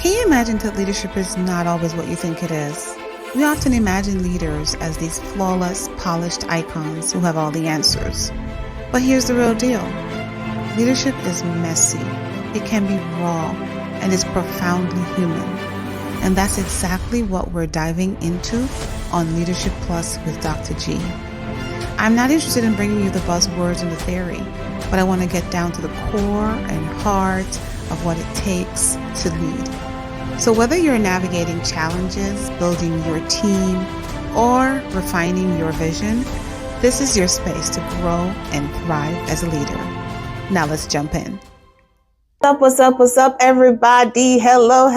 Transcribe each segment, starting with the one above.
Can you imagine that leadership is not always what you think it is? We often imagine leaders as these flawless, polished icons who have all the answers. But here's the real deal. Leadership is messy. It can be raw and is profoundly human. And that's exactly what we're diving into on Leadership Plus with Dr. G. I'm not interested in bringing you the buzzwords and the theory, but I want to get down to the core and heart of what it takes to lead. So whether you're navigating challenges, building your team, or refining your vision, this is your space to grow and thrive as a leader. Now let's jump in. What's up, everybody? Hello,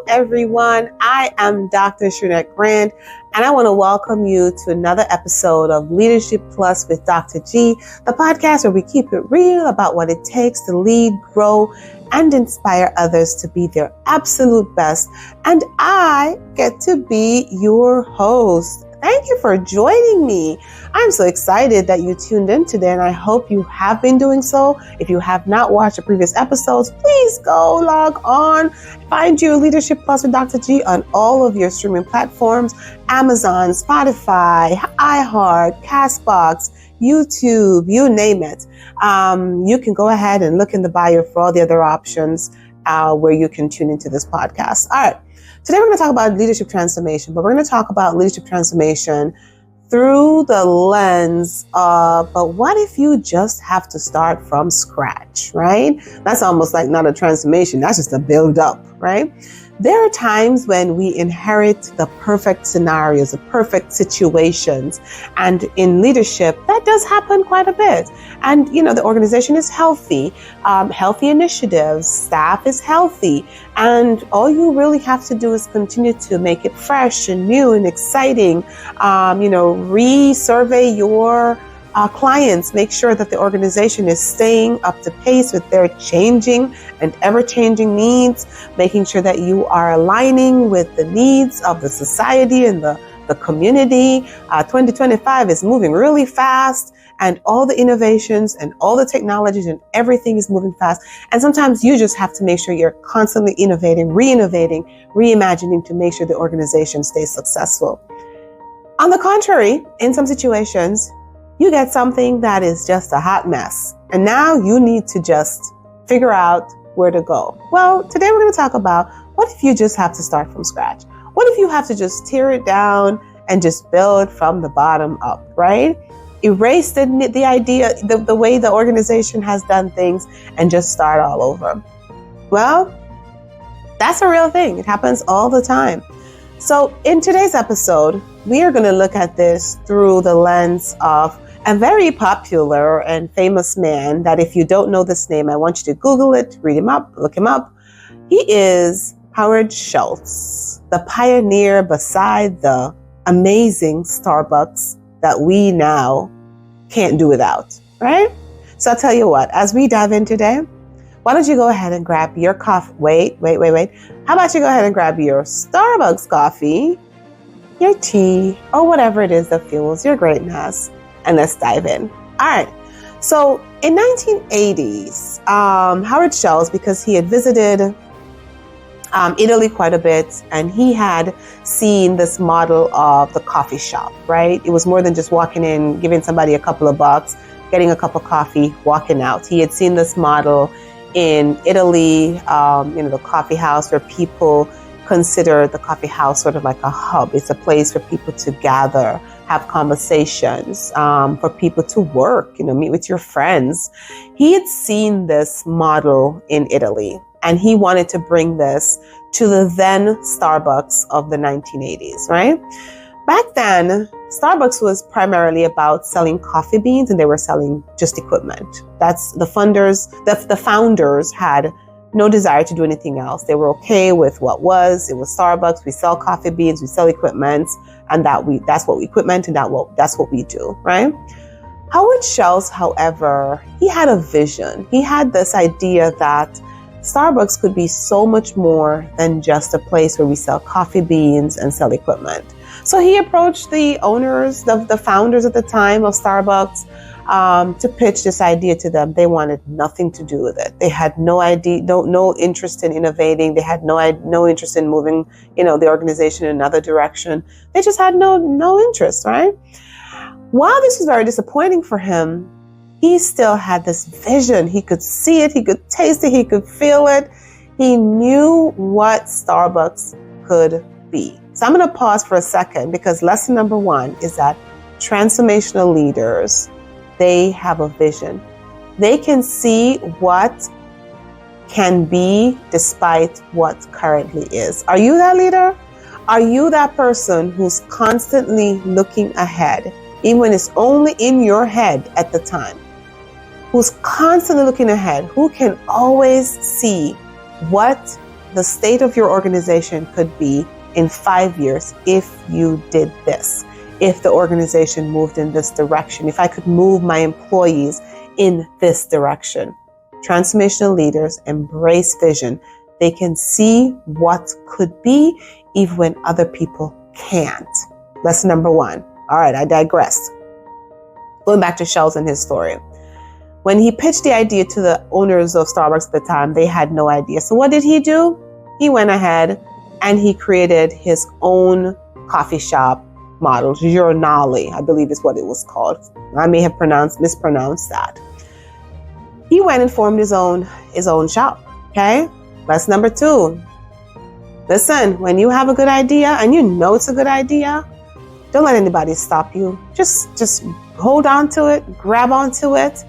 everyone. I am Dr. Shernette Grant, and I want to welcome you to another episode of Leadership Plus with Dr. G, the podcast where we keep it real about what it takes to lead, grow, and inspire others to be their absolute best. And I get to be your host. Thank you for joining me. I'm so excited that you tuned in today, and I hope you have been doing so. If you have not watched the previous episodes, please go log on. Find your Leadership Plus with Dr. G on all of your streaming platforms, Amazon, Spotify, iHeart, CastBox, YouTube, you name it. You can go ahead and look in the bio for all the other options where you can tune into this podcast. All right. Today we're going to talk about leadership transformation, but we're going to talk about leadership transformation through the lens of, but what if you just have to start from scratch, right? That's almost like not a transformation. That's just a build up, right? There are times when we inherit the perfect scenarios, the perfect situations. And in leadership, that does happen quite a bit. And, the organization is healthy, healthy initiatives, staff is healthy. And all you really have to do is continue to make it fresh and new and exciting. Re-survey your clients, make sure that the organization is staying up to pace with their changing and ever-changing needs, making sure that you are aligning with the needs of the society and the community. 2025 is moving really fast, and all the innovations and all the technologies and everything is moving fast. And sometimes you just have to make sure you're constantly innovating, reimagining to make sure the organization stays successful. On the contrary, in some situations, you get something that is just a hot mess. And now you need to just figure out where to go. Well, today we're going to talk about what if you just have to start from scratch? What if you have to just tear it down and just build from the bottom up, right? Erase the idea, the way the organization has done things and just start all over. Well, that's a real thing. It happens all the time. So in today's episode, we are going to look at this through the lens of a very popular and famous man that if you don't know this name, I want you to Google it, read him up, look him up. He is Howard Schultz, the pioneer beside the amazing Starbucks that we now can't do without, right? So I'll tell you what, as we dive in today, why don't you go ahead and grab your coffee? Wait. How about you go ahead and grab your Starbucks coffee, your tea, or whatever it is that fuels your greatness, and let's dive in. All right. So in 1980s, Howard Schultz, because he had visited Italy quite a bit, and he had seen this model of the coffee shop, right? It was more than just walking in, giving somebody a couple of bucks, getting a cup of coffee, walking out. He had seen this model in Italy, the coffee house where people consider the coffee house sort of like a hub. It's a place for people to gather, have conversations, for people to work, meet with your friends. He had seen this model in Italy, and he wanted to bring this to the then Starbucks of the 1980s, right? Back then, Starbucks was primarily about selling coffee beans, and they were selling just equipment. That's the funders. The founders had no desire to do anything else. They were okay with what was. It was Starbucks. We sell coffee beans, we sell equipment, and that's what we equipment, and that's what we do, right? Howard Schultz, however, he had a vision. He had this idea that Starbucks could be so much more than just a place where we sell coffee beans and sell equipment. So he approached the owners, the founders at the time of Starbucks, to pitch this idea to them. They wanted nothing to do with it. They had no idea, no interest in innovating. They had no interest in moving, the organization in another direction. They just had no interest, right? While this was very disappointing for him, he still had this vision. He could see it, he could taste it, he could feel it. He knew what Starbucks could be. So I'm going to pause for a second, because lesson number 1 is that transformational leaders, they have a vision. They can see what can be despite what currently is. Are you that leader? Are you that person who's constantly looking ahead, even when it's only in your head at the time? Who's constantly looking ahead, who can always see what the state of your organization could be in 5 years if you did this, if the organization moved in this direction, if I could move my employees in this direction. Transformational leaders embrace vision. They can see what could be even when other people can't. Lesson number 1. All right, I digressed. Going back to Schultz and his story. When he pitched the idea to the owners of Starbucks at the time, they had no idea. So what did he do? He went ahead and he created his own coffee shop model. Journale, I believe is what it was called. I may have mispronounced that. He went and formed his own shop. Okay? Lesson number 2. Listen, when you have a good idea and you know it's a good idea, don't let anybody stop you. Just hold on to it, grab onto it.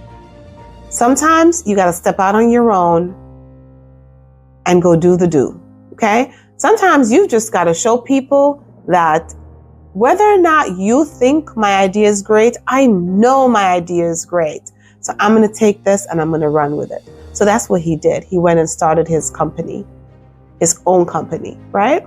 Sometimes you got to step out on your own and go do the do. Okay? Sometimes you just got to show people that whether or not you think my idea is great, I know my idea is great. So I'm going to take this and I'm going to run with it. So that's what he did. He went and started his company, his own company, right?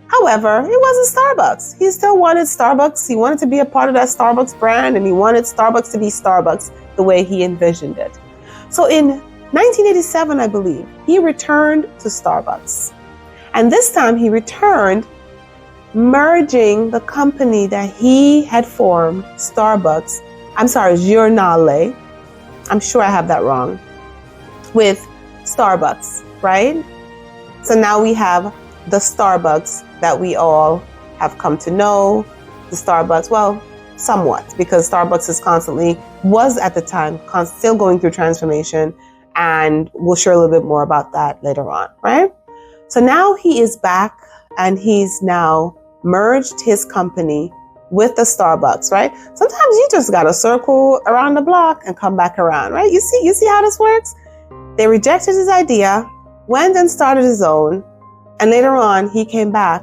However, it wasn't Starbucks. He still wanted Starbucks. He wanted to be a part of that Starbucks brand, and he wanted Starbucks to be Starbucks the way he envisioned it. So in 1987, I believe, he returned to Starbucks. And this time he returned merging the company that he had formed, Journale, I'm sure I have that wrong, with Starbucks, right? So now we have the Starbucks that we all have come to know, the Starbucks, well, somewhat, because Starbucks was at the time still going through transformation, and we'll share a little bit more about that later on, right? So now he is back and he's now merged his company with the Starbucks, right? Sometimes you just got to circle around the block and come back around, right? You see how this works? They rejected his idea, went and started his own, and later on he came back,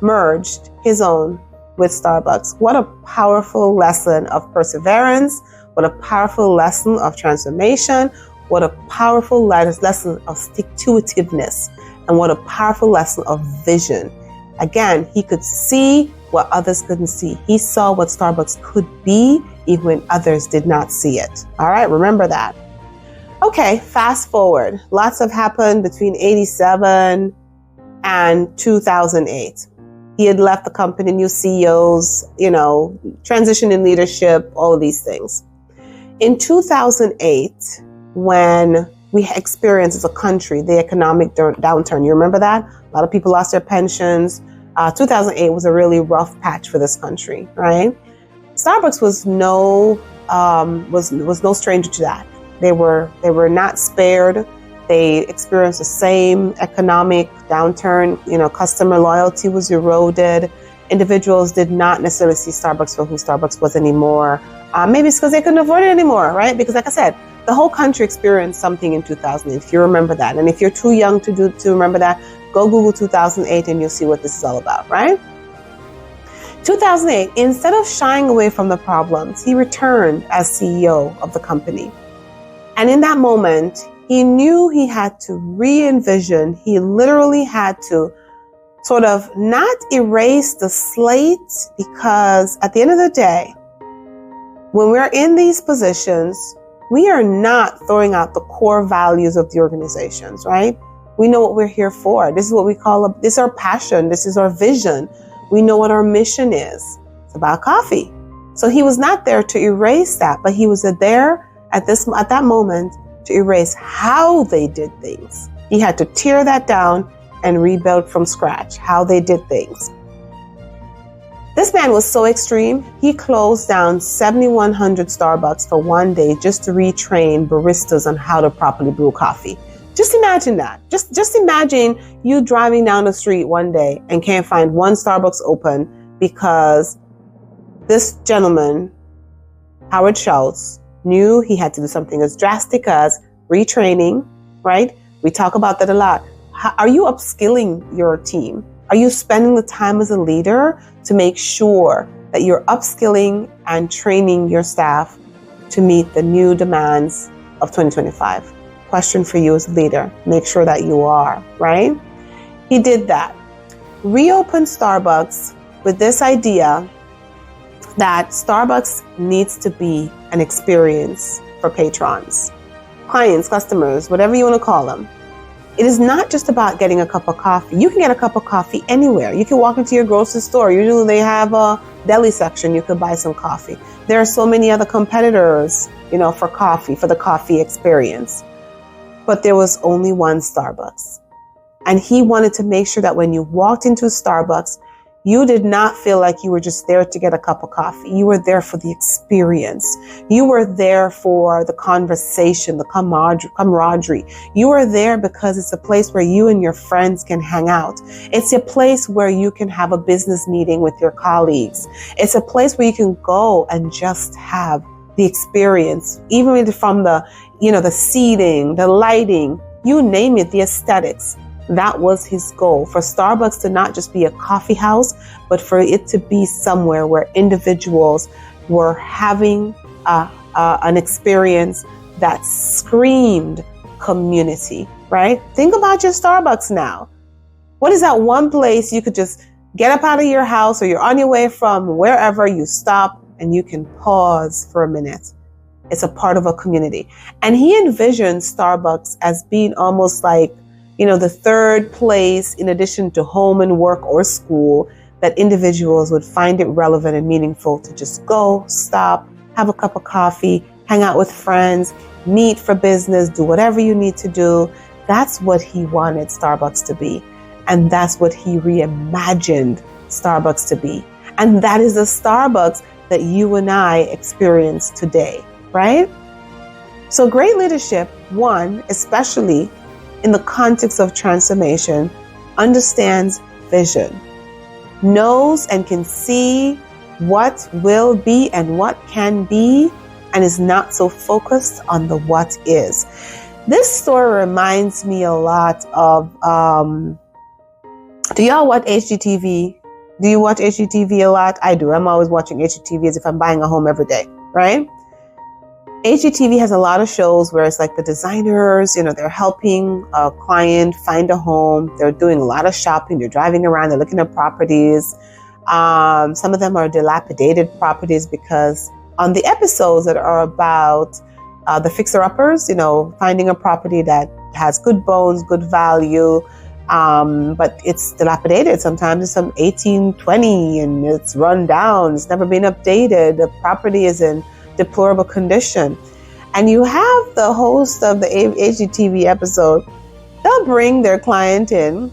merged his own with Starbucks. What a powerful lesson of perseverance. What a powerful lesson of transformation. What a powerful lesson of stick-to-itiveness. And what a powerful lesson of vision. Again, he could see what others couldn't see. He saw what Starbucks could be even when others did not see it. All right, remember that. Okay, fast forward. Lots have happened between 87 and 2008. He had left the company, new CEOs, transition in leadership, all of these things. In 2008, when we experienced as a country the economic downturn, you remember that? A lot of people lost their pensions. 2008 was a really rough patch for this country, right? Starbucks was no stranger to that. They were not spared. They experienced the same economic downturn. Customer loyalty was eroded. Individuals did not necessarily see Starbucks for who Starbucks was anymore. Maybe it's because they couldn't afford it anymore, right? Because like I said, the whole country experienced something in 2008, if you remember that. And if you're too young to remember that, go Google 2008 and you'll see what this is all about, right? 2008, instead of shying away from the problems, he returned as CEO of the company. And in that moment, he knew he had to re-envision. He literally had to sort of not erase the slate, because at the end of the day, when we're in these positions, we are not throwing out the core values of the organizations, right? We know what we're here for. This is what we call this is our passion. This is our vision. We know what our mission is. It's about coffee. So he was not there to erase that, but he was there at that moment to erase how they did things. He had to tear that down and rebuild from scratch how they did things. This man was so extreme, he closed down 7,100 Starbucks for one day just to retrain baristas on how to properly brew coffee. Just imagine that. Just imagine you driving down the street one day and can't find one Starbucks open because this gentleman, Howard Schultz, knew he had to do something as drastic as retraining, right? We talk about that a lot. Are you upskilling your team? Are you spending the time as a leader to make sure that you're upskilling and training your staff to meet the new demands of 2025? Question for you as a leader. Make sure that you are, right? He did that. Reopened Starbucks with this idea that Starbucks needs to be an experience for patrons, clients, customers, whatever you want to call them. It is not just about getting a cup of coffee. You can get a cup of coffee anywhere. You can walk into your grocery store. Usually they have a deli section. You could buy some coffee. There are so many other competitors, for coffee, for the coffee experience. But there was only one Starbucks. And he wanted to make sure that when you walked into Starbucks, you did not feel like you were just there to get a cup of coffee. You were there for the experience. You were there for the conversation, the camaraderie. You were there because it's a place where you and your friends can hang out. It's a place where you can have a business meeting with your colleagues. It's a place where you can go and just have the experience, even from the seating, the lighting, you name it, the aesthetics. That was his goal, for Starbucks to not just be a coffee house, but for it to be somewhere where individuals were having an experience that screamed community, right? Think about your Starbucks now. What is that one place you could just get up out of your house or you're on your way from wherever, you stop and you can pause for a minute? It's a part of a community. And he envisioned Starbucks as being almost like, the third place in addition to home and work or school that individuals would find it relevant and meaningful to just go, stop, have a cup of coffee, hang out with friends, meet for business, do whatever you need to do. That's what he wanted Starbucks to be. And that's what he reimagined Starbucks to be. And that is the Starbucks that you and I experience today, right? So great leadership, one, especially in the context of transformation, understands vision, knows and can see what will be and what can be, and is not so focused on the what is. This story reminds me a lot of, do y'all watch HGTV? Do you watch HGTV a lot? I do. I'm always watching HGTV as if I'm buying a home every day, right? HGTV has a lot of shows where it's like the designers, they're helping a client find a home. They're doing a lot of shopping. They're driving around. They're looking at properties. Some of them are dilapidated properties because on the episodes that are about the fixer-uppers, finding a property that has good bones, good value, but it's dilapidated. Sometimes it's some 1820 and it's run down. It's never been updated. The property is in deplorable condition. And you have the host of the HGTV episode, they'll bring their client in.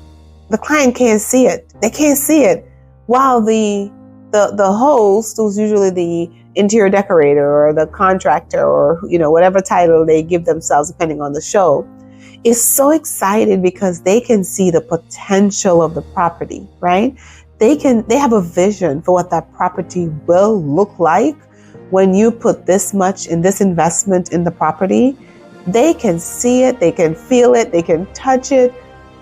The client can't see it. They can't see it. While the host, who's usually the interior decorator or the contractor or, whatever title they give themselves depending on the show, is so excited because they can see the potential of the property, right? They have a vision for what that property will look like when you put this much in this investment in the property. They can see it, they can feel it, they can touch it.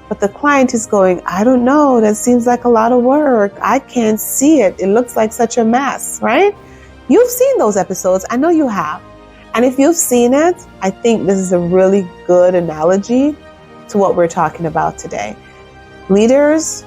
But the client is going, I don't know, that seems like a lot of work. I can't see it. It looks like such a mess, right? You've seen those episodes. I know you have. And if you've seen it, I think this is a really good analogy to what we're talking about today. Leaders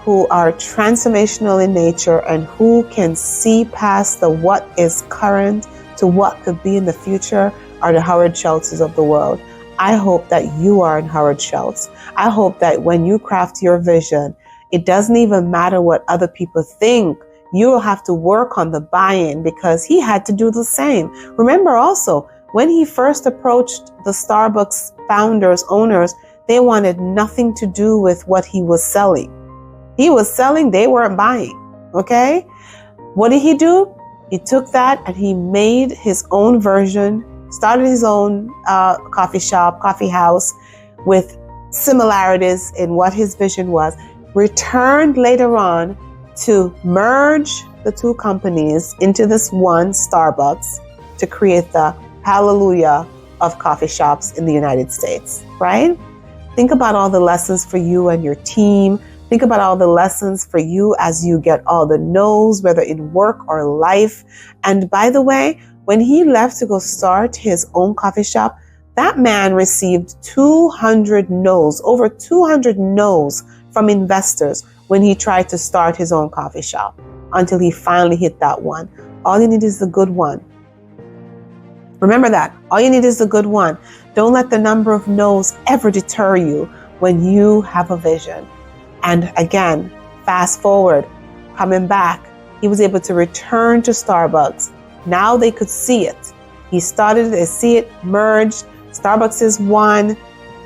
who are transformational in nature and who can see past the what is current to what could be in the future are the Howard Schultzes of the world. I hope that you are in Howard Schultz. I hope that when you craft your vision, it doesn't even matter what other people think you'll have to work on the buy-in, because he had to do the same. Remember also, when he first approached the Starbucks founders, owners, they wanted nothing to do with what he was selling. He was selling, they weren't buying. Okay? What did he do? He took that and he made his own version, started his own coffee shop, coffee house with similarities in what his vision was, returned later on to merge the two companies into this one Starbucks to create the hallelujah of coffee shops in the United States, right? Think about all the lessons for you and your team. Think about all the lessons for you as you get all the no's, whether in work or life. And by the way, when he left to go start his own coffee shop, that man received 200 no's, over 200 no's from investors when he tried to start his own coffee shop, until he finally hit that one. All you need is the good one. Remember that. All you need is the good one. Don't let the number of no's ever deter you when you have a vision. And again, fast forward, coming back, he was able to return to Starbucks. Now they could see it. He started to see it merged. Starbucks is one.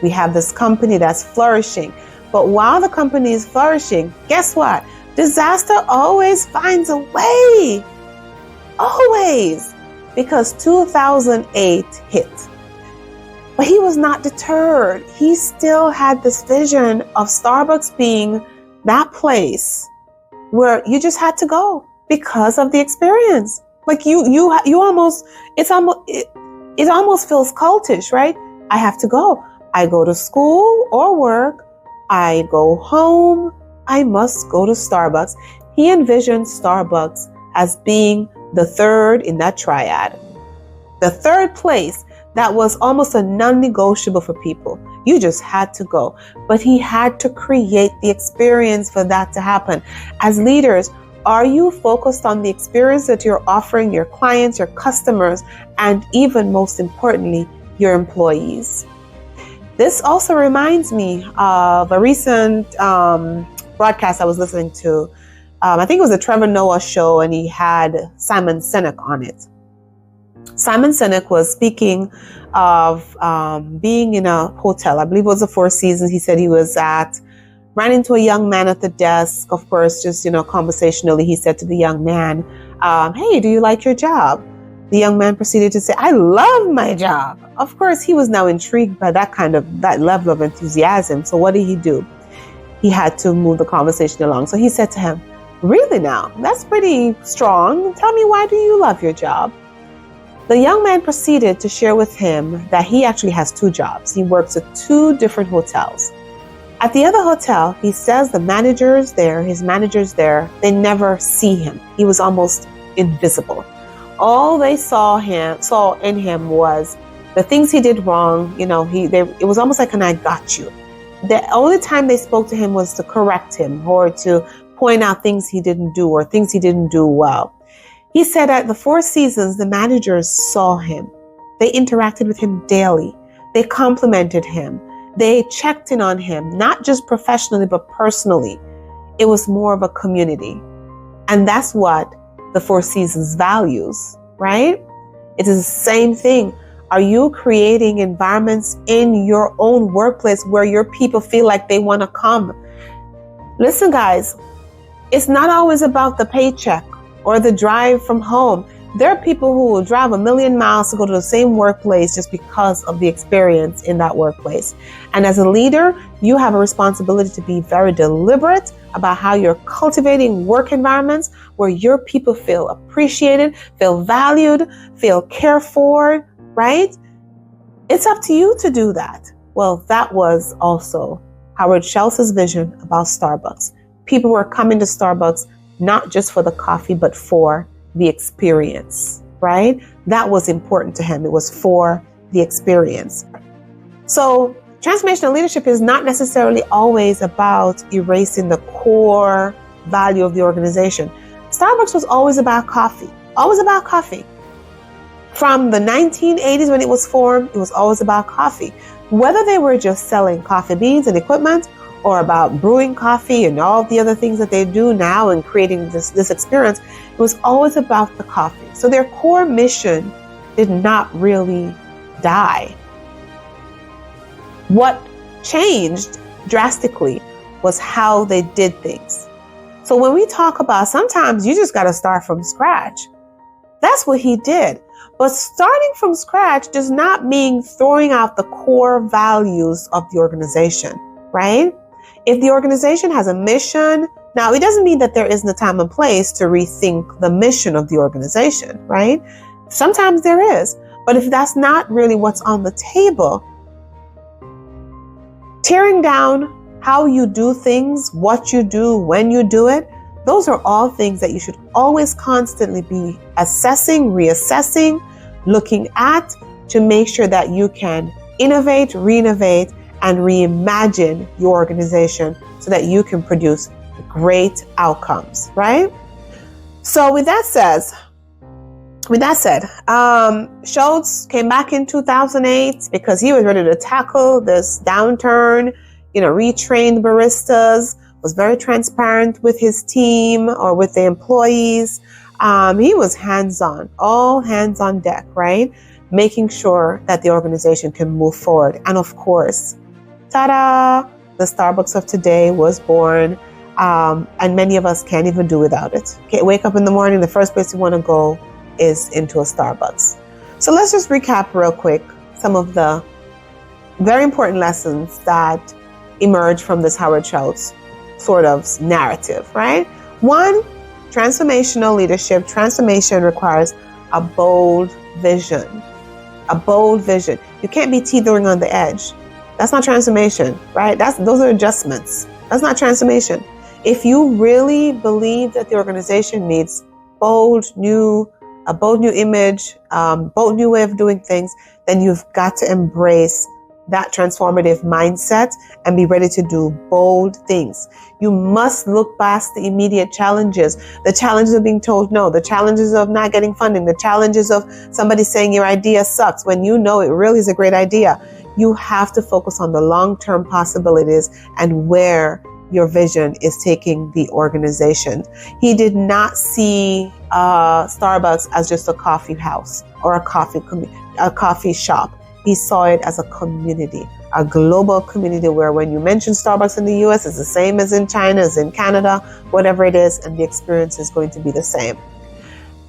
We have this company that's flourishing. But while the company is flourishing, guess what? Disaster always finds a way. Always. Because 2008 hit. But he was not deterred. He still had this vision of Starbucks being that place where you just had to go because of the experience. Like you almost, it almost feels cultish, right? I have to go. I go to school or work. I go home. I must go to Starbucks. He envisioned Starbucks as being the third in that triad. The third place that was almost a non-negotiable for people. You just had to go. But he had to create the experience for that to happen. As leaders, are you focused on the experience that you're offering your clients, your customers, and even most importantly, your employees? This also reminds me of a recent broadcast I was listening to. I think it was a Trevor Noah show, and he had Simon Sinek on it. Simon Sinek was speaking of being in a hotel. I believe it was the Four Seasons. He said he was ran into a young man at the desk. Of course, just, conversationally, he said to the young man, hey, do you like your job? The young man proceeded to say, I love my job. Of course, he was now intrigued by that level of enthusiasm. So what did he do? He had to move the conversation along. So he said to him, really now? That's pretty strong. Tell me, why do you love your job? The young man proceeded to share with him that he actually has two jobs. He works at two different hotels. At the other hotel, he says his managers there, they never see him. He was almost invisible. All they saw in him was the things he did wrong. It was almost like an I got you. The only time they spoke to him was to correct him or to point out things he didn't do or things he didn't do well. He said at the Four Seasons, the managers saw him. They interacted with him daily. They complimented him. They checked in on him, not just professionally, but personally. It was more of a community. And that's what the Four Seasons values, right? It is the same thing. Are you creating environments in your own workplace where your people feel like they want to come? Listen, guys, it's not always about the paycheck or the drive from home. There are people who will drive 1,000,000 miles to go to the same workplace just because of the experience in that workplace. And as a leader, you have a responsibility to be very deliberate about how you're cultivating work environments where your people feel appreciated, feel valued, feel cared for, right? It's up to you to do that. Well, that was also Howard Schultz's vision about Starbucks. People were coming to Starbucks not just for the coffee, but for the experience, right? That was important to him. It was for the experience. So transformational leadership is not necessarily always about erasing the core value of the organization. Starbucks was always about coffee, always about coffee. From the 1980s when it was formed, it was always about coffee. Whether they were just selling coffee beans and equipment, or about brewing coffee and all the other things that they do now and creating this experience. It was always about the coffee. So their core mission did not really die. What changed drastically was how they did things. So when we talk about sometimes you just got to start from scratch, that's what he did. But starting from scratch does not mean throwing out the core values of the organization, right? If the organization has a mission, now it doesn't mean that there isn't a time and place to rethink the mission of the organization, right? Sometimes there is, but if that's not really what's on the table, tearing down how you do things, what you do, when you do it, those are all things that you should always constantly be assessing, reassessing, looking at to make sure that you can innovate, renovate, and reimagine your organization so that you can produce great outcomes, right? So with that said, Schultz came back in 2008 because he was ready to tackle this downturn, retrained baristas, was very transparent with his team or with the employees. He was hands-on, all hands on deck, right? Making sure that the organization can move forward. And of course, ta-da, the Starbucks of today was born. And many of us can't even do without it. Okay, wake up in the morning, the first place you want to go is into a Starbucks. So let's just recap real quick some of the very important lessons that emerge from this Howard Schultz sort of narrative, right? One, transformational leadership. Transformation requires a bold vision. A bold vision. You can't be teetering on the edge. That's not transformation, right? Those are adjustments. That's not transformation. If you really believe that the organization needs a bold new image, bold new way of doing things, then you've got to embrace that transformative mindset and be ready to do bold things. You must look past the immediate challenges, the challenges of being told no, the challenges of not getting funding, the challenges of somebody saying your idea sucks when you know it really is a great idea. You have to focus on the long-term possibilities and where your vision is taking the organization. He did not see Starbucks as just a coffee house or a coffee shop. He saw it as a community, a global community where when you mention Starbucks in the US, it's the same as in China, as in Canada, whatever it is, and the experience is going to be the same.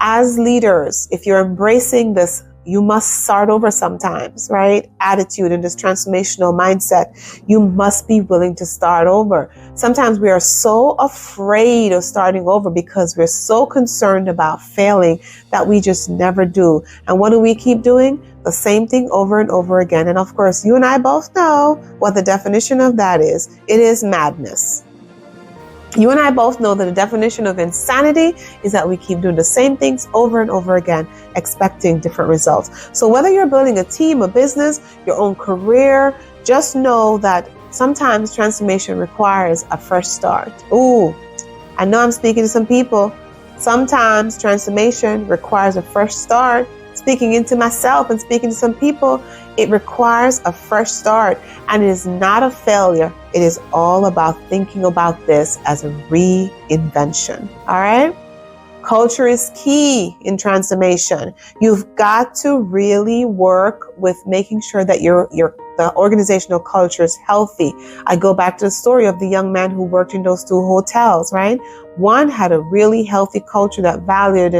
As leaders, if you're embracing this, you must start over sometimes, right? Attitude and this transformational mindset, you must be willing to start over. Sometimes we are so afraid of starting over because we're so concerned about failing that we just never do. And what do we keep doing? The same thing over and over again. And of course, you and I both know what the definition of that is. It is madness. You and I both know that the definition of insanity is that we keep doing the same things over and over again, expecting different results. So whether you're building a team, a business, your own career, just know that sometimes transformation requires a fresh start. Ooh, I know I'm speaking to some people. Sometimes transformation requires a fresh start. Speaking into myself and speaking to some people, it requires a fresh start, and it is not a failure. It is all about thinking about this as a reinvention. All right? Culture is key in transformation. You've got to really work with making sure that the organizational culture is healthy. I go back to the story of the young man who worked in those two hotels, right? One had a really healthy culture that valued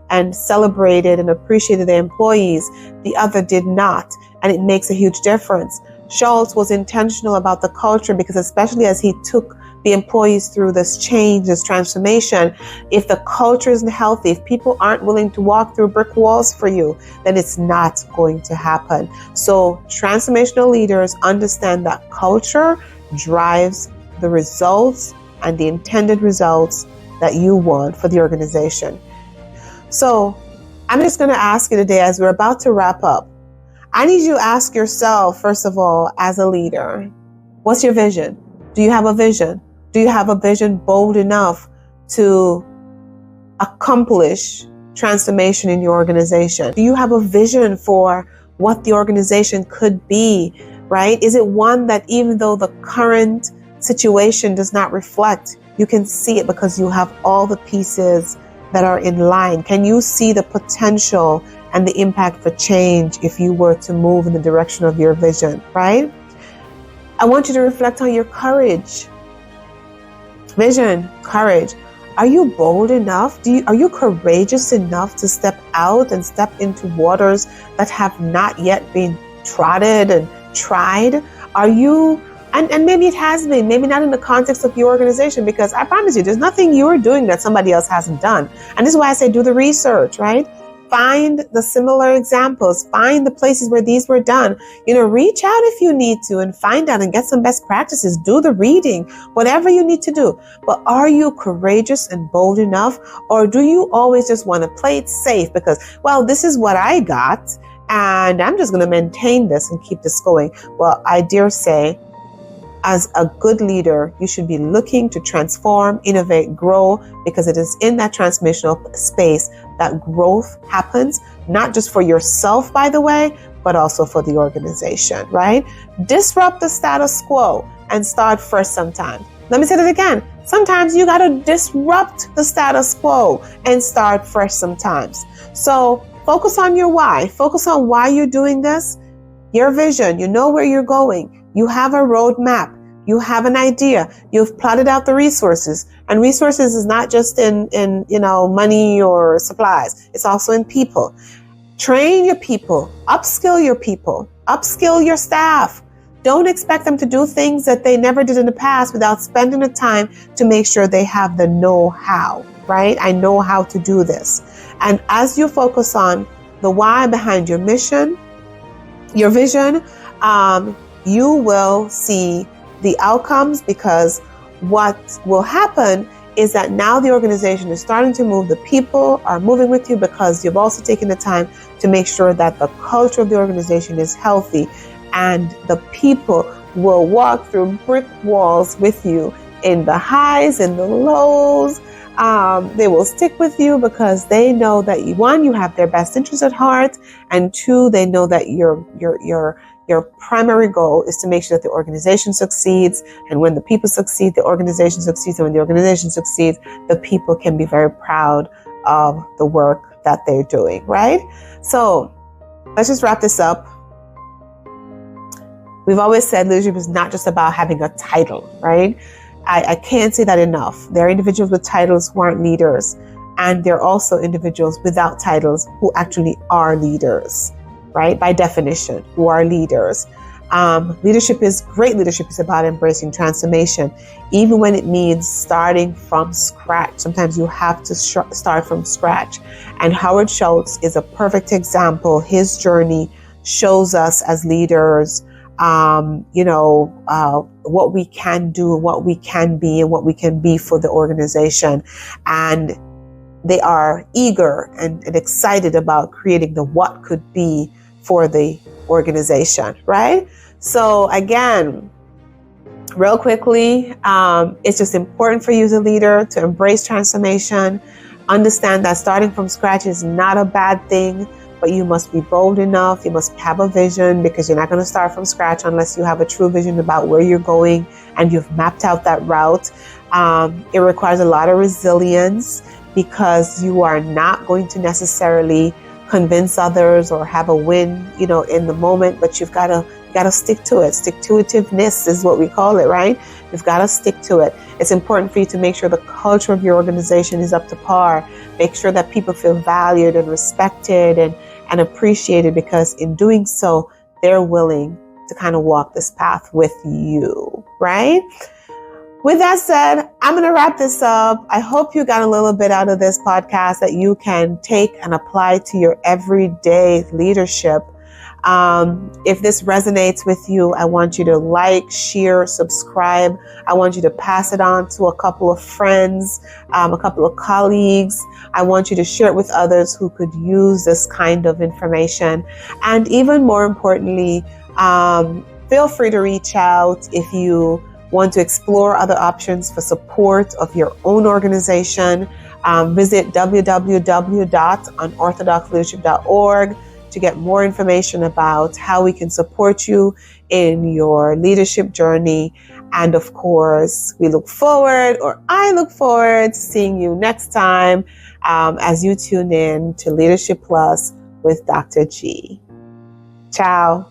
and celebrated and appreciated their employees. The other did not. And it makes a huge difference. Schultz was intentional about the culture because especially as he took the employees through this change, this transformation, if the culture isn't healthy, if people aren't willing to walk through brick walls for you, then it's not going to happen. So transformational leaders understand that culture drives the results and the intended results that you want for the organization. So I'm just going to ask you today, as we're about to wrap up, I need you to ask yourself, first of all, as a leader, what's your vision? Do you have a vision? Do you have a vision bold enough to accomplish transformation in your organization? Do you have a vision for what the organization could be, right? Is it one that even though the current situation does not reflect, you can see it because you have all the pieces that are in line. Can you see the potential and the impact for change if you were to move in the direction of your vision, right? I want you to reflect on your courage. Vision, courage. Are you bold enough? Are you courageous enough to step out and step into waters that have not yet been trodden and tried? Are you, and maybe it has been, maybe not in the context of your organization, because I promise you, there's nothing you're doing that somebody else hasn't done. And this is why I say do the research, right? Find the similar examples, find the places where these were done. Reach out if you need to and find out and get some best practices. Do the reading, whatever you need to do. But are you courageous and bold enough? Or do you always just want to play it safe because, well, this is what I got and I'm just going to maintain this and keep this going? Well, I dare say, as a good leader, you should be looking to transform, innovate, grow, because it is in that transformational space that growth happens, not just for yourself, by the way, but also for the organization, right? Disrupt the status quo and start fresh sometimes. Let me say that again. Sometimes you got to disrupt the status quo and start fresh sometimes. So focus on your why. Focus on why you're doing this, your vision. You know where you're going. You have a roadmap. You have an idea. You've plotted out the resources. And resources is not just in money or supplies. It's also in people. Train your people. Upskill your people. Upskill your staff. Don't expect them to do things that they never did in the past without spending the time to make sure they have the know-how, right? I know how to do this. And as you focus on the why behind your mission, your vision, you will see the outcomes, because what will happen is that now the organization is starting to move. The people are moving with you because you've also taken the time to make sure that the culture of the organization is healthy, and the people will walk through brick walls with you in the highs and the lows. They will stick with you because they know that one, you have their best interest at heart, and two, they know that your primary goal is to make sure that the organization succeeds. And when the people succeed, the organization succeeds. And when the organization succeeds, the people can be very proud of the work that they're doing, right? So let's just wrap this up. We've always said leadership is not just about having a title, right? I can't say that enough. There are individuals with titles who aren't leaders. And there are also individuals without titles who actually are leaders, right? By definition, who are leaders. Leadership is about embracing transformation, even when it means starting from scratch. Sometimes you have to start from scratch. And Howard Schultz is a perfect example. His journey shows us as leaders, what we can do, what we can be, and what we can be for the organization. And they are eager and excited about creating the what could be for the organization, right? So again, real quickly, it's just important for you as a leader to embrace transformation. Understand that starting from scratch is not a bad thing, but you must be bold enough. You must have a vision, because you're not going to start from scratch unless you have a true vision about where you're going and you've mapped out that route. It requires a lot of resilience, because you are not going to necessarily convince others or have a win, in the moment, but you've got to stick to it. Stick-to-itiveness is what we call it, right? You've got to stick to it. It's important for you to make sure the culture of your organization is up to par. Make sure that people feel valued and respected and appreciated, because in doing so, they're willing to kind of walk this path with you, right? With that said, I'm going to wrap this up. I hope you got a little bit out of this podcast that you can take and apply to your everyday leadership. If this resonates with you, I want you to like, share, subscribe. I want you to pass it on to a couple of friends, a couple of colleagues. I want you to share it with others who could use this kind of information. And even more importantly, feel free to reach out if you want to explore other options for support of your own organization. Visit www.unorthodoxleadership.org to get more information about how we can support you in your leadership journey. And of course, I look forward to seeing you next time as you tune in to Leadership Plus with Dr. G. Ciao.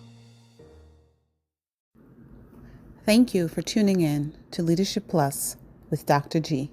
Thank you for tuning in to Leadership Plus with Dr. G.